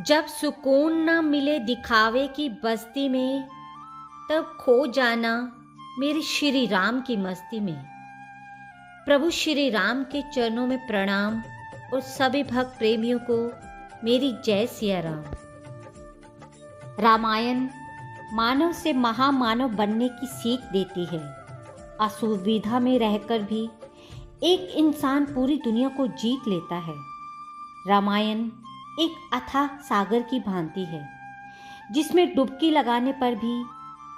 जब सुकून न मिले दिखावे की बस्ती में, तब खो जाना मेरे श्री राम की मस्ती में। प्रभु श्री राम के चरणों में प्रणाम और सभी भक्त प्रेमियों को मेरी जय सिया राम। रामायण मानव से महामानव बनने की सीख देती है। असुविधा में रहकर भी एक इंसान पूरी दुनिया को जीत लेता है। रामायण एक अथाह सागर की भांति है, जिसमें डुबकी लगाने पर भी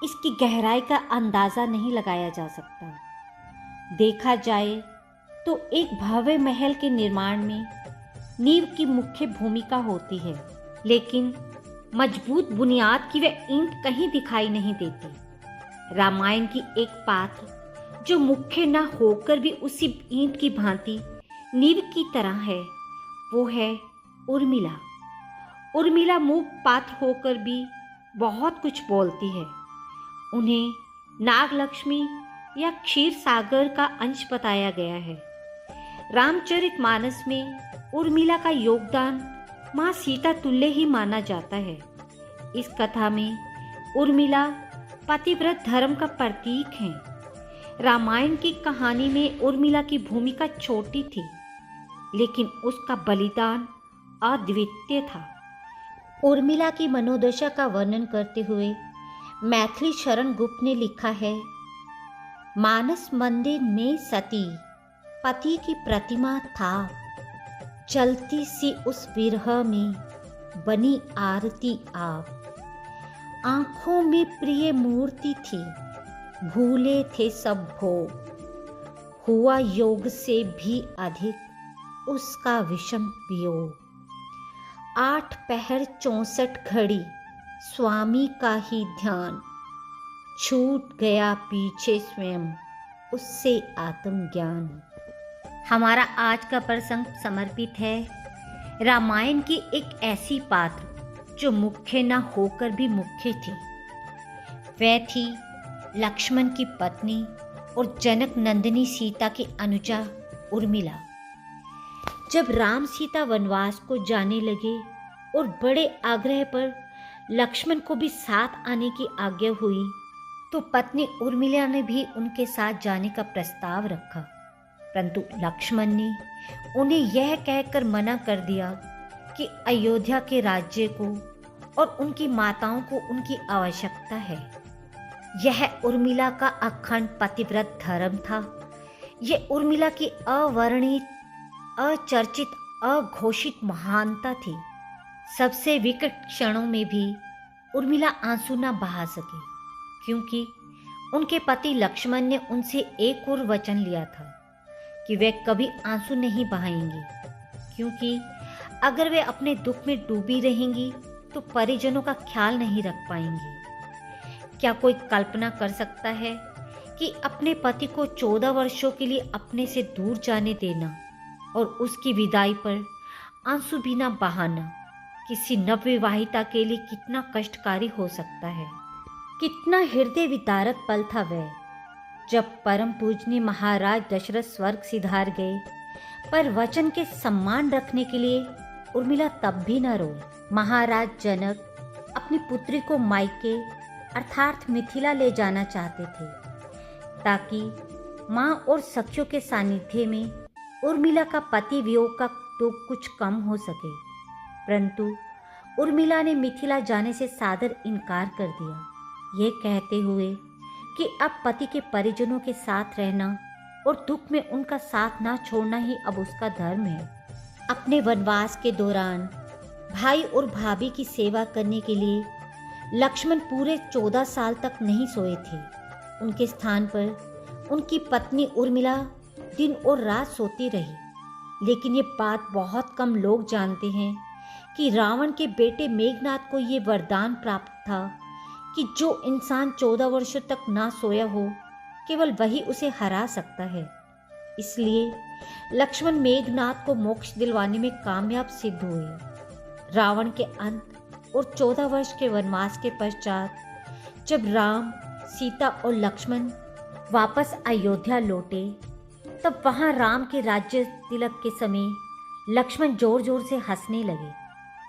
इसकी गहराई का अंदाज़ा नहीं लगाया जा सकता। देखा जाए तो एक भव्य महल के निर्माण में नींव की मुख्य भूमिका होती है, लेकिन मजबूत बुनियाद की वह ईंट कहीं दिखाई नहीं देती। रामायण की एक पात्र जो मुख्य न होकर भी उसी ईंट की भांति नींव की तरह है, वो है उर्मिला। उर्मिला मूक पात्र होकर भी बहुत कुछ बोलती है। उन्हें नागलक्ष्मी या क्षीर सागर का अंश बताया गया है। रामचरितमानस में उर्मिला का योगदान माँ सीता तुल्य ही माना जाता है। इस कथा में उर्मिला पतिव्रत धर्म का प्रतीक है। रामायण की कहानी में उर्मिला की भूमिका छोटी थी, लेकिन उसका बलिदान अद्वितीय था। उर्मिला की मनोदशा का वर्णन करते हुए मैथिली शरण गुप्त ने लिखा है, मानस मंदिर में सती पति की प्रतिमा था, चलती सी उस विरह में बनी आरती आप। आंखों में प्रिय मूर्ति थी, भूले थे सब भोग, हुआ योग से भी अधिक उसका विषम वियोग। 8 पहर 64 घड़ी स्वामी का ही ध्यान, छूट गया पीछे स्वयं उससे आत्मज्ञान। हमारा आज का प्रसंग समर्पित है रामायण की एक ऐसी पात्र जो मुख्य न होकर भी मुख्य थी। वह थी लक्ष्मण की पत्नी और जनक नंदिनी सीता की अनुजा उर्मिला। जब राम सीता वनवास को जाने लगे और बड़े आग्रह पर लक्ष्मण को भी साथ आने की आज्ञा हुई, तो पत्नी उर्मिला ने भी उनके साथ जाने का प्रस्ताव रखा, परंतु लक्ष्मण ने उन्हें यह कहकर मना कर दिया कि अयोध्या के राज्य को और उनकी माताओं को उनकी आवश्यकता है। यह उर्मिला का अखंड पतिव्रत धर्म था। यह उर्मिला की अवर्णित, अचर्चित, अघोषित महानता थी। सबसे विकट क्षणों में भी उर्मिला आंसू न बहा सकी, क्योंकि उनके पति लक्ष्मण ने उनसे एक और वचन लिया था कि वे कभी आंसू नहीं बहाएंगी, क्योंकि अगर वे अपने दुख में डूबी रहेंगी तो परिजनों का ख्याल नहीं रख पाएंगी। क्या कोई कल्पना कर सकता है कि अपने पति को 14 वर्षों के लिए अपने से दूर जाने देना और उसकी विदाई पर आंसू भी ना बहाना किसी नवविवाहिता के लिए कितना कष्टकारी हो सकता है। कितना हृदय विदारक पल था वह, जब परम पूजनीय महाराज दशरथ स्वर्ग सिधार गए, पर वचन के सम्मान रखने के लिए उर्मिला तब भी न रोई। महाराज जनक अपनी पुत्री को मायके अर्थात मिथिला ले जाना चाहते थे, ताकि माँ और सखियों के सानिध्य में उर्मिला का पति वियोग का दुख कुछ कम हो सके। परंतु उर्मिला ने मिथिला जाने से सादर इनकार कर दिया, ये कहते हुए कि अब पति के परिजनों के साथ रहना और दुख में उनका साथ ना छोड़ना ही अब उसका धर्म है। अपने वनवास के दौरान भाई और भाभी की सेवा करने के लिए लक्ष्मण पूरे 14 साल तक नहीं सोए थे। उनके स्थान पर उनकी पत्नी उर्मिला दिन और रात सोती रही। लेकिन ये बात बहुत कम लोग जानते हैं कि रावण के बेटे मेघनाद को ये वरदान प्राप्त था कि जो इंसान 14 वर्षों तक ना सोया हो, केवल वही उसे हरा सकता है। इसलिए लक्ष्मण मेघनाद को मोक्ष दिलवाने में कामयाब सिद्ध हुए। रावण के अंत और 14 वर्ष के वनवास के पश्चात जब राम, सीता और लक्ष्मण वापस अयोध्या लौटे, तब वहां राम के राज्य तिलक के समय लक्ष्मण जोर जोर से हंसने लगे।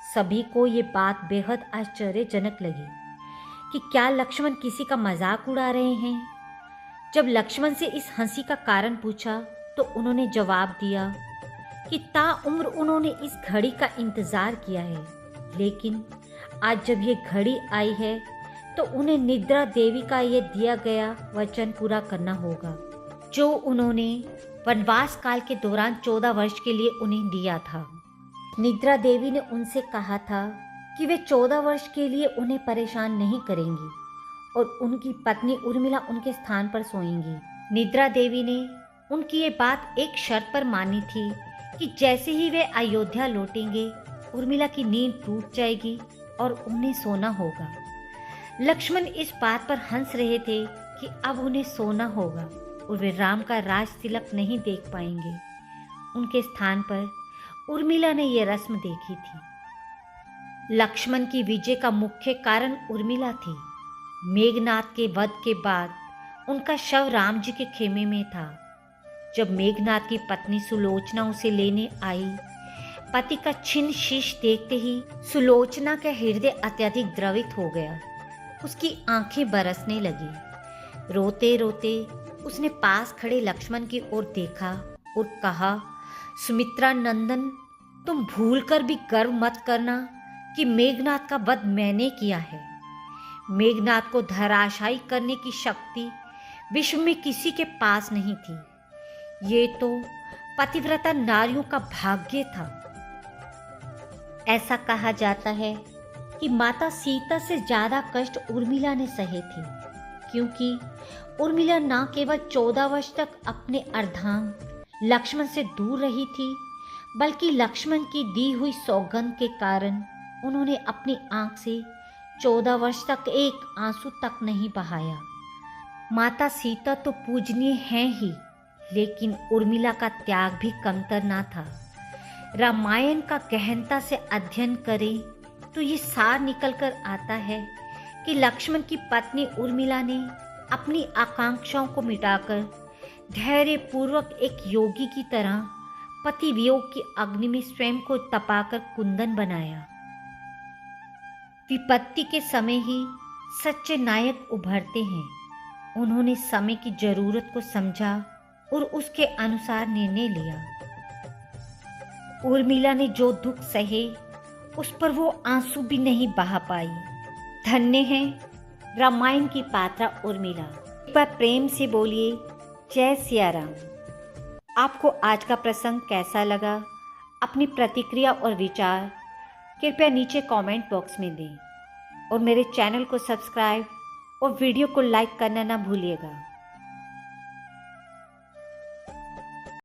सभी को ये बात बेहद आश्चर्यजनक लगी कि क्या लक्ष्मण किसी का मजाक उड़ा रहे हैं। जब लक्ष्मण से इस हंसी का कारण पूछा तो उन्होंने जवाब दिया कि ताउम्र उन्होंने इस घड़ी का इंतजार किया है, लेकिन आज जब ये घड़ी आई है तो उन्हें निद्रा देवी का ये दिया गया वचन पूरा करना होगा, जो उन्होंने वनवास काल के दौरान 14 वर्ष के लिए उन्हें दिया था। निद्रा देवी ने उनसे कहा था कि वे 14 वर्ष के लिए उन्हें परेशान नहीं करेंगी और उनकी पत्नी उर्मिला उनके स्थान पर सोएंगी। निद्रा देवी ने उनकी ये बात एक शर्त पर मानी थी कि जैसे ही वे अयोध्या लौटेंगे उर्मिला की नींद टूट जाएगी और उन्हें सोना होगा। लक्ष्मण इस बात पर हंस रहे थे कि अब उन्हें सोना होगा और वे राम का राज तिलक नहीं देख पाएंगे। उनके स्थान पर उर्मिला ने यह रस्म देखी थी। लक्ष्मण की विजय का मुख्य कारण उर्मिला थी। मेघनाद के वध के बाद उनका शव राम जी के खेमे में था। जब मेघनाद की पत्नी सुलोचना उसे लेने आई, पति का छिन्न शीश देखते ही सुलोचना का हृदय अत्यधिक द्रवित हो गया। उसकी आंखें बरसने लगी। रोते रोते उसने पास खड़े लक्ष्मण की ओर देखा और कहा, सुमित्रा नंदन, तुम भूलकर भी गर्व मत करना कि मेघनाद का वध मैंने किया है। मेघनाद को धराशायी करने की शक्ति विश्व में किसी के पास नहीं थी। ये तो पतिव्रता नारियों का भाग्य था। ऐसा कहा जाता है कि माता सीता से ज्यादा कष्ट उर्मिला ने सहे थे, क्योंकि उर्मिला न केवल 14 वर्ष तक अपने अर्धांग लक्ष्मण से दूर रही थी, बल्कि लक्ष्मण की दी हुई सौगंध के कारण उन्होंने अपनी आंख से 14 वर्ष तक एक आंसू तक नहीं बहाया। माता सीता तो पूजनीय हैं ही, लेकिन उर्मिला का त्याग भी कमतर ना था। रामायण का गहनता से अध्ययन करें तो ये सार निकल कर आता है कि लक्ष्मण की पत्नी उर्मिला ने अपनी आकांक्षाओं को मिटाकर धैर्य पूर्वक एक योगी की तरह पति वियोग की अग्नि में स्वयं को तपाकर कुंदन बनाया। विपत्ति के समय ही सच्चे नायक उभरते हैं। उन्होंने समय की जरूरत को समझा और उसके अनुसार निर्णय लिया। उर्मिला ने जो दुख सहे उस पर वो आंसू भी नहीं बहा पाई। धन्य है रामायण की पात्रा उर्मिला। एक बार प्रेम से बोलिए जय सिया राम। आपको आज का प्रसंग कैसा लगा? अपनी प्रतिक्रिया और विचार कृपया नीचे कमेंट बॉक्स में दें और मेरे चैनल को सब्सक्राइब और वीडियो को लाइक करना ना भूलिएगा।